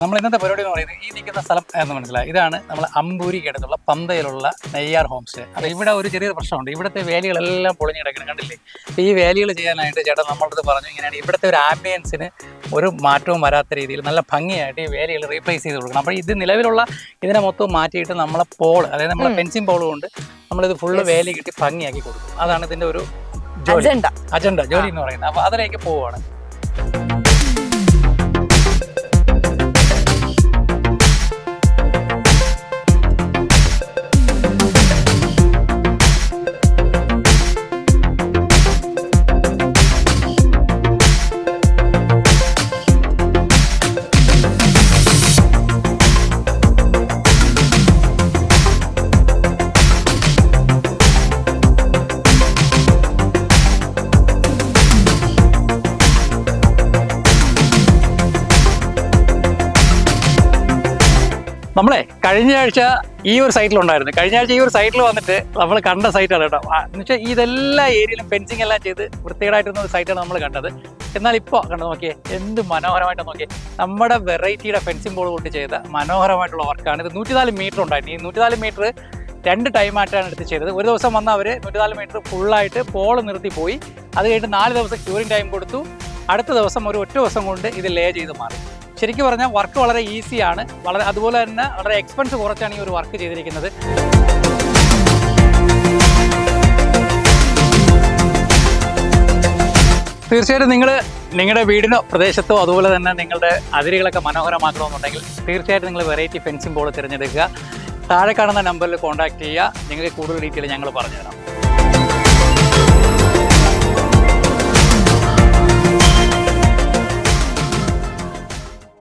നമ്മൾ ഇന്നത്തെ പരിപാടി എന്ന് പറയുന്നത് ഈ നിൽക്കുന്ന സ്ഥലം എന്ന് മനസ്സിലായി. ഇതാണ് നമ്മൾ അമ്പൂരിക്ക് അടുത്തുള്ള പന്തയിലുള്ള നെയ്യാർ ഹോം സ്റ്റേ. അപ്പോൾ ഇവിടെ ഒരു ചെറിയൊരു പ്രശ്നമുണ്ട്. ഇവിടുത്തെ വേലികളെല്ലാം പൊളിഞ്ഞ് കിടക്കണം, കണ്ടില്ലേ? അപ്പോൾ ഈ വേലികൾ ചെയ്യാനായിട്ട് ചേട്ടൻ നമ്മളടുത്ത് പറഞ്ഞു, ഇങ്ങനെയാണ് ഇവിടുത്തെ ഒരു ആംബിയൻസിന് ഒരു മാറ്റവും വരാത്ത രീതിയിൽ നല്ല ഭംഗിയായിട്ട് ഈ വേലികൾ റീപ്ലേസ് ചെയ്ത് കൊടുക്കണം. അപ്പോൾ ഇത് നിലവിലുള്ള ഇതിനെ മൊത്തം മാറ്റിയിട്ട് നമ്മളെ പോൾ, അതായത് നമ്മളെ ഫെൻസിങ് പോൾ കൊണ്ട് നമ്മളിത് ഫുള്ള് വേലി കിട്ടി ഭംഗിയാക്കി കൊടുക്കും. അതാണ് ഇതിൻ്റെ ഒരു അജണ്ട ജോലി എന്ന് പറയുന്നത്. അപ്പോൾ അതിലേക്ക് പോവുകയാണ്. നമ്മളെ കഴിഞ്ഞ ആഴ്ച ഈ ഒരു സൈറ്റിലുണ്ടായിരുന്നു. കഴിഞ്ഞ ആഴ്ച ഈ ഒരു സൈറ്റിൽ വന്നിട്ട് നമ്മൾ കണ്ട സൈറ്റാണ് കേട്ടോ. എന്ന് വെച്ചാൽ ഇതെല്ലാ ഏരിയയിലും ഫെൻസിങ് എല്ലാം ചെയ്ത് വൃത്തികേടായിട്ടിരുന്ന ഒരു സൈറ്റാണ് നമ്മൾ കണ്ടത്. എന്നാൽ ഇപ്പോൾ കണ്ടു നോക്കിയേ, എന്ത് മനോഹരമായിട്ട് നോക്കിയേ. നമ്മുടെ വെറൈറ്റിയുടെ ഫെൻസിങ് ബോൾ കൊണ്ട് ചെയ്ത മനോഹരമായിട്ടുള്ള വർക്കാണ്. ഇത് 104 മീറ്റർ ഉണ്ടായിരുന്നു. ഈ 104 മീറ്റർ 2 ടൈമായിട്ടാണ് എടുത്ത് ചെയ്തത്. ഒരു ദിവസം വന്ന് അവർ 104 മീറ്റർ ഫുള്ളായിട്ട് പോൾ നിർത്തി പോയി. അത് കഴിഞ്ഞിട്ട് 4 ദിവസം ക്യൂറിങ് ടൈം കൊടുത്തു. അടുത്ത ദിവസം ഒരു ഒറ്റ ദിവസം കൊണ്ട് ഇത് ലേ ചെയ്ത് മാറി. ശരിക്കും പറഞ്ഞാൽ വർക്ക് വളരെ ഈസിയാണ്, അതുപോലെ തന്നെ വളരെ എക്സ്പെൻസ് കുറച്ചാണ് ഈ ഒരു വർക്ക് ചെയ്തിരിക്കുന്നത്. തീർച്ചയായിട്ടും നിങ്ങളുടെ വീടിനോ പ്രദേശത്തോ അതുപോലെ തന്നെ നിങ്ങളുടെ അതിരുകളൊക്കെ മനോഹരമാക്കണമെന്നുണ്ടെങ്കിൽ തീർച്ചയായിട്ടും നിങ്ങൾ വെറൈറ്റി ഫെൻസിംഗ് ബോൾ തിരഞ്ഞെടുക്കുക. താഴെ കാണുന്ന നമ്പറിൽ കോൺടാക്ട് ചെയ്യുക. നിങ്ങൾക്ക് കൂടുതൽ ഡീറ്റെയിൽ ഞങ്ങൾ പറഞ്ഞുതരാം.